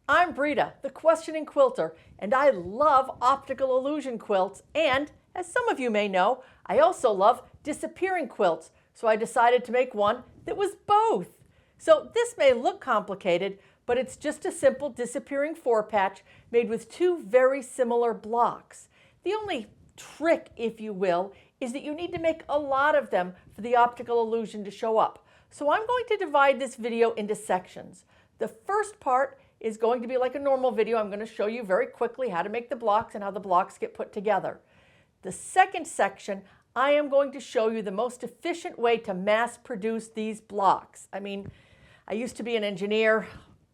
I'm Brita, the questioning quilter, and I love optical illusion quilts, and as some of you may know, I also love disappearing quilts, so I decided to make one that was both. So this may look complicated, but it's just a simple disappearing 4-patch made with two very similar blocks. The only trick, if you will, is that you need to make a lot of them for the optical illusion to show up. So I'm going to divide this video into sections. The first part is going to be like a normal video. I'm going to show you very quickly how to make the blocks and how the blocks get put together. The second section, I am going to show you the most efficient way to mass produce these blocks. I mean, I used to be an engineer.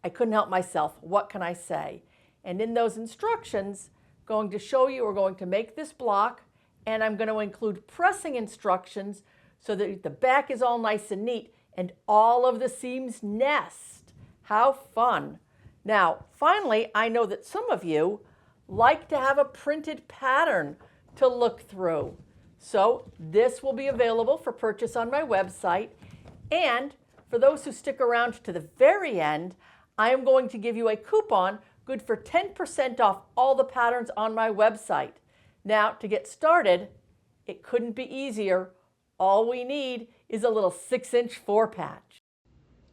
I couldn't help myself. What can I say? And in those instructions, I'm going to show you we're going to make this block, and I'm going to include pressing instructions so that the back is all nice and neat and all of the seams nest. How fun. Now, finally, I know that some of you like to have a printed pattern to look through. So this will be available for purchase on my website. And for those who stick around to the very end, I am going to give you a coupon good for 10% off all the patterns on my website. Now, to get started, it couldn't be easier. All we need is a little 6-inch 4-patch.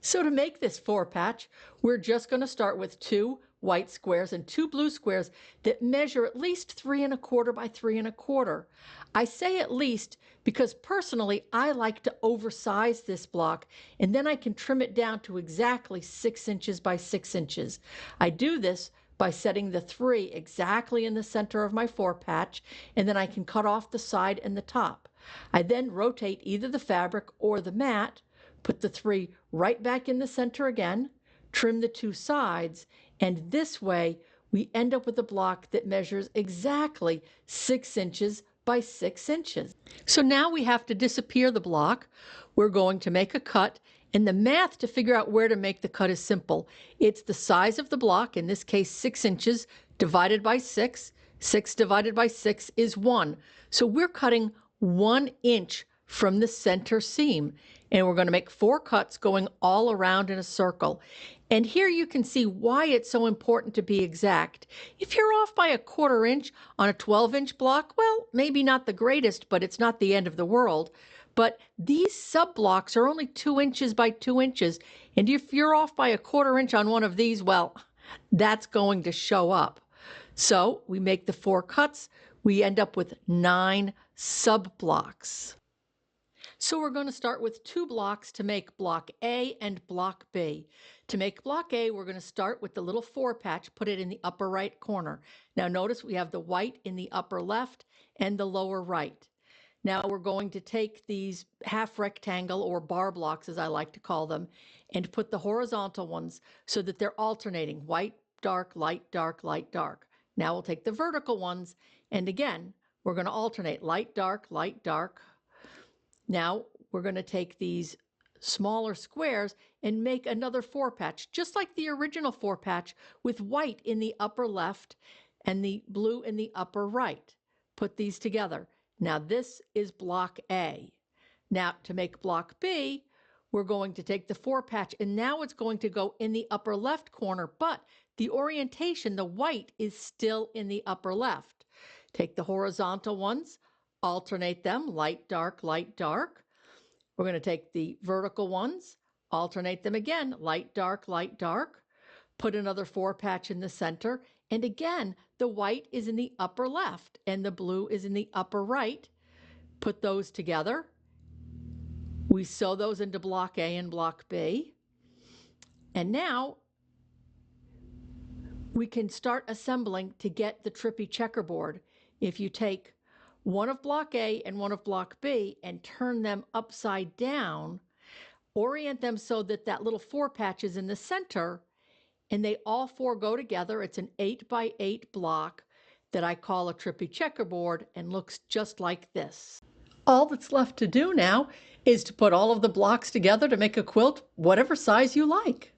So to make this 4-patch, we're just going to start with 2 white squares and 2 blue squares that measure at least 3 1/4 by 3 1/4. I say at least because personally I like to oversize this block, and then I can trim it down to exactly 6 inches by 6 inches. I do this by setting the 3 exactly in the center of my 4-patch, and then I can cut off the side and the top. I then rotate either the fabric or the mat, put the 3 right back in the center again, trim the 2 sides, and this way we end up with a block that measures exactly 6 inches by 6 inches. So now we have to disappear the block. We're going to make a cut, and the math to figure out where to make the cut is simple. It's the size of the block, in this case 6 inches, divided by 6. 6 divided by 6 is 1. So we're cutting 1 inch from the center seam, and we're going to make 4 cuts going all around in a circle. And here you can see why it's so important to be exact. If you're off by 1/4 inch on a 12-inch block, well, maybe not the greatest, but it's not the end of the world. But these sub blocks are only 2 inches by 2 inches, and if you're off by 1/4 inch on one of these, well, that's going to show up. So we make the 4 cuts. We end up with 9 sub blocks. So we're going to start with 2 blocks to make block A and block B. To make block A, we're going to start with the little 4-patch, put it in the upper right corner. Now notice we have the white in the upper left and the lower right. Now we're going to take these half rectangle or bar blocks, as I like to call them, and put the horizontal ones so that they're alternating white, dark, light, dark, light, dark. Now we'll take the vertical ones, and again, we're going to alternate light, dark, light, dark. Now we're going to take these smaller squares and make another 4-patch, just like the original 4-patch, with white in the upper left and the blue in the upper right. Put these together. Now this is block A. Now to make block B, we're going to take the 4-patch, and now it's going to go in the upper left corner, but the orientation, the white, is still in the upper left. Take the horizontal ones, alternate them, light, dark, light, dark. We're going to take the vertical ones, alternate them again, light, dark, light, dark. Put another 4-patch in the center, and again, the white is in the upper left and the blue is in the upper right. Put those together. We sew those into block A and block B. And now we can start assembling to get the trippy checkerboard. If you take one of block A and one of block B and turn them upside down, orient them so that that little 4-patch is in the center, and they all 4 go together. It's an 8 by 8 block that I call a trippy checkerboard and looks just like this. All that's left to do now is to put all of the blocks together to make a quilt whatever size you like.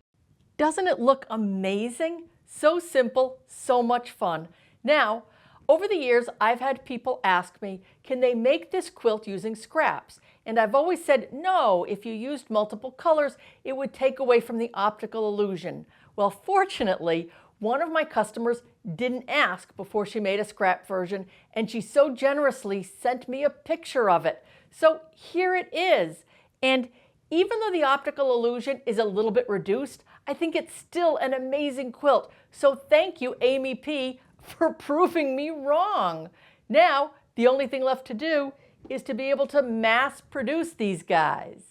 Doesn't it look amazing? So simple, so much fun. Now, over the years, I've had people ask me, can they make this quilt using scraps? And I've always said, no, if you used multiple colors, it would take away from the optical illusion. Well, fortunately, One of my customers didn't ask before she made a scrap version, and she so generously sent me a picture of it. So here it is. And even though the optical illusion is a little bit reduced, I think it's still an amazing quilt. So thank you, Amy P., for proving me wrong. Now, the only thing left to do is to be able to mass produce these guys.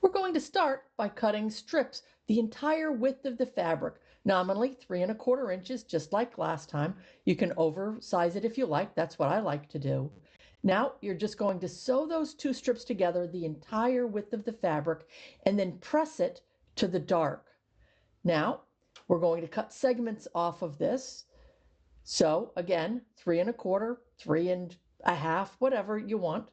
We're going to start by cutting strips the entire width of the fabric, nominally 3¼ inches, just like last time. You can oversize it if you like. That's what I like to do. Now you're just going to sew those two strips together, the entire width of the fabric, and then press it to the dark. Now we're going to cut segments off of this. So again, 3¼ 3½, whatever you want.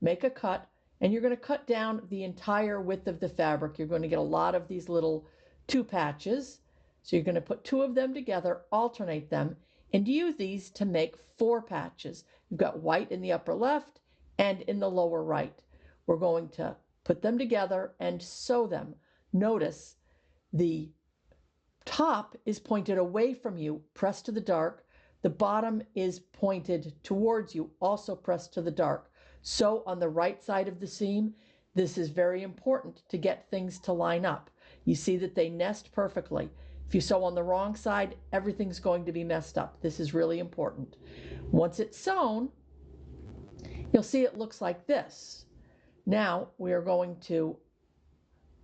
Make a cut, and you're going to cut down the entire width of the fabric. You're going to get a lot of these little two patches. So you're going to put two of them together, alternate them, and use these to make 4 patches. You've got white in the upper left and in the lower right. We're going to put them together and sew them. Notice the top is pointed away from you, pressed to the dark. The bottom is pointed towards you, also pressed to the dark. Sew on the right side of the seam. This is very important to get things to line up. You see that they nest perfectly. If you sew on the wrong side, everything's going to be messed up. This is really important. Once it's sewn, you'll see it looks like this. Now we are going to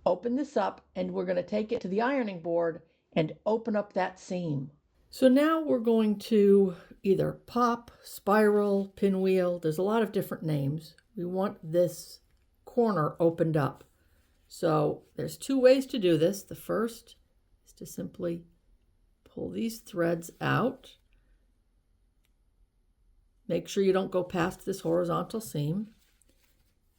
open this up, and we're going to take it to the ironing board and open up that seam. So now we're going to either pop, spiral, pinwheel. There's a lot of different names. We want this corner opened up. So there's 2 ways to do this. The first is to simply pull these threads out. Make sure you don't go past this horizontal seam.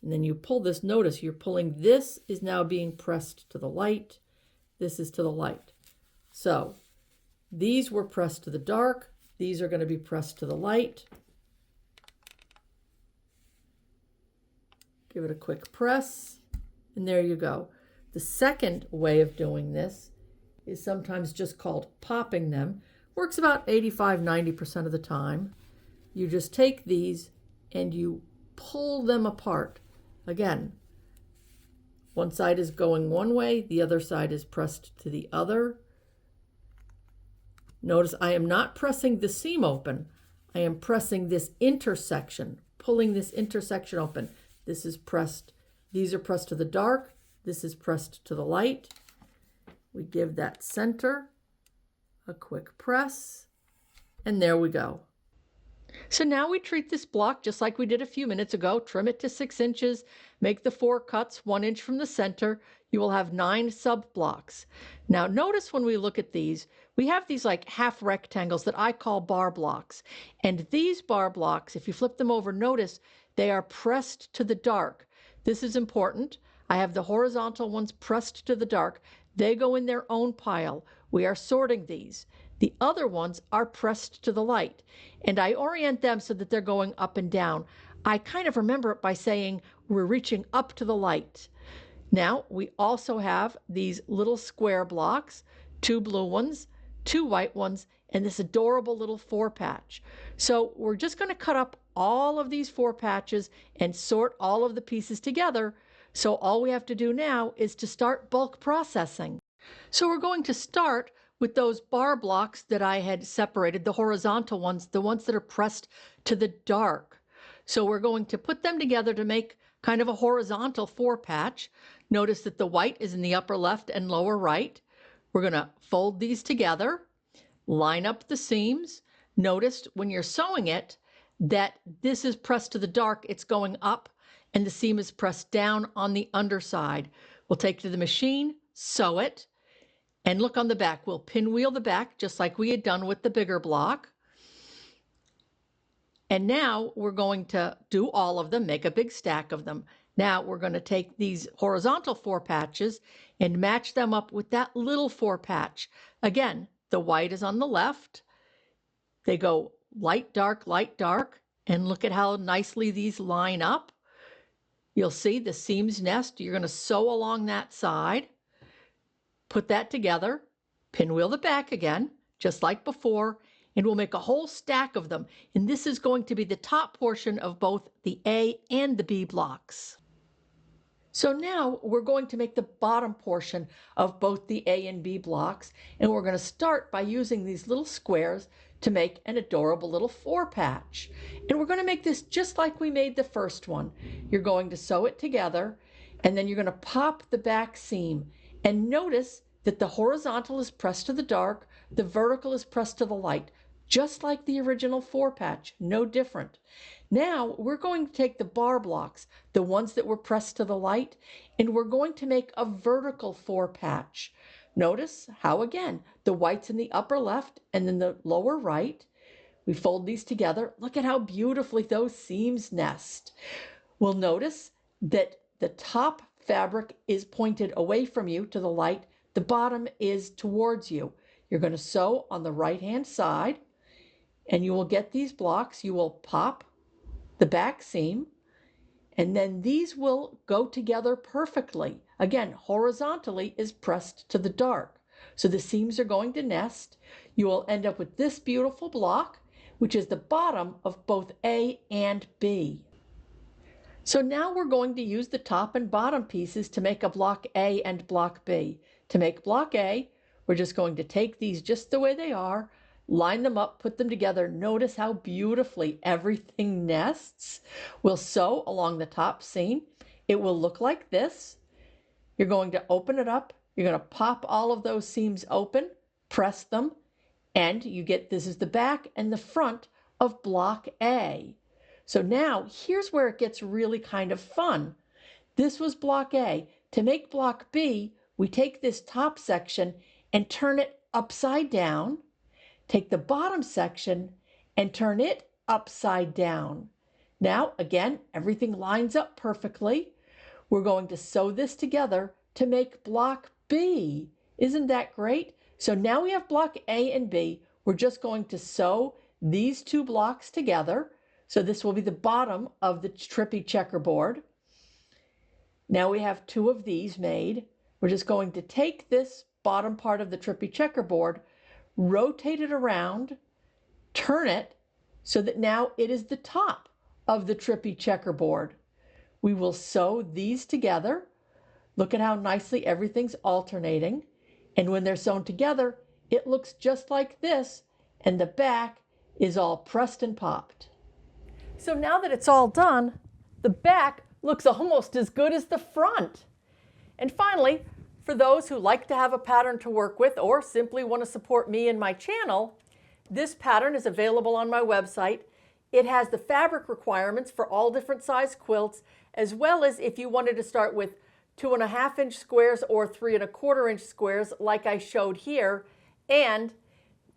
And then you pull this. Notice you're pulling, this is now being pressed to the light. This is to the light. So these were pressed to the dark. These are going to be pressed to the light. Give it a quick press, and there you go. The second way of doing this is sometimes just called popping them. Works about 85–90% of the time. You just take these and you pull them apart. Again, one side is going one way, the other side is pressed to the other. Notice I am not pressing the seam open. I am pressing this intersection, pulling this intersection open. This is pressed, these are pressed to the dark, this is pressed to the light. We give that center a quick press, and there we go. So now we treat this block just like we did a few minutes ago. Trim it to 6 inches, make the 4 cuts 1 inch from the center. You will have 9 sub blocks. Now notice when we look at these, we have these like half rectangles that I call bar blocks. And these bar blocks, if you flip them over, notice they are pressed to the dark. This is important. I have the horizontal ones pressed to the dark. They go in their own pile. We are sorting these. The other ones are pressed to the light, and I orient them so that they're going up and down. I kind of remember it by saying we're reaching up to the light. Now we also have these little square blocks, 2 blue ones, 2 white ones, and this adorable little 4 patch. So we're just going to cut up all of these 4 patches and sort all of the pieces together. So all we have to do now is to start bulk processing. So we're going to start with those bar blocks that I had separated, the horizontal ones, the ones that are pressed to the dark. So we're going to put them together to make kind of a horizontal 4 patch. Notice that the white is in the upper left and lower right. We're going to fold these together, line up the seams. Notice when you're sewing it that this is pressed to the dark, it's going up, and the seam is pressed down on the underside. We'll take it to the machine, sew it, and look on the back. We'll pinwheel the back just like we had done with the bigger block. And now we're going to do all of them, make a big stack of them. Now we're going to take these horizontal 4 patches and match them up with that little 4 patch. Again, the white is on the left. They go light, dark, and look at how nicely these line up. You'll see the seams nest. You're going to sew along that side. Put that together, Pinwheel the back again, just like before, and we'll make a whole stack of them. And this is going to be the top portion of both the A and the B blocks. So now we're going to make the bottom portion of both the A and B blocks, and we're going to start by using these little squares to make an adorable little 4-patch. And we're going to make this just like we made the first one. You're going to sew it together, and then you're going to pop the back seam. And notice that the horizontal is pressed to the dark, the vertical is pressed to the light, just like the original 4-patch, no different. Now we're going to take the bar blocks, the ones that were pressed to the light, and we're going to make a vertical 4-patch. Notice how, again, the white's in the upper left and then the lower right. We fold these together. Look at how beautifully those seams nest. We'll notice that the top fabric is pointed away from you to the light. The bottom is towards you. You're going to sew on the right-hand side, and you will get these blocks. You will pop the back seam, and then these will go together perfectly. Again, horizontally is pressed to the dark. So the seams are going to nest. You will end up with this beautiful block, which is the bottom of both A and B. So now we're going to use the top and bottom pieces to make a block A and block B. To make block A, we're just going to take these just the way they are, line them up, put them together. Notice how beautifully everything nests. We'll sew along the top seam. It will look like this. You're going to open it up. You're going to pop all of those seams open, press them, and you get, this is the back and the front of block A. So now here's where it gets really kind of fun. This was block A. To make block B, we take this top section and turn it upside down. Take the bottom section and turn it upside down. Now, again, everything lines up perfectly. We're going to sew this together to make block B. Isn't that great? So now we have block A and B. We're just going to sew these two blocks together. So this will be the bottom of the trippy checkerboard. Now we have two of these made. We're just going to take this bottom part of the trippy checkerboard, rotate it around, turn it so that now it is the top of the trippy checkerboard. We will sew these together. Look at how nicely everything's alternating. And when they're sewn together, it looks just like this, and the back is all pressed and popped. So now that it's all done, the back looks almost as good as the front. And finally, for those who like to have a pattern to work with or simply want to support me and my channel, this pattern is available on my website. It has the fabric requirements for all different size quilts, as well as if you wanted to start with 2.5-inch squares or 3.25-inch squares like I showed here. And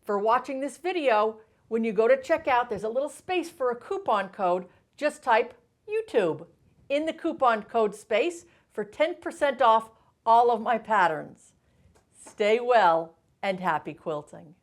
for watching this video, when you go to checkout, there's a little space for a coupon code. Just type YouTube in the coupon code space for 10% off all of my patterns. Stay well and happy quilting.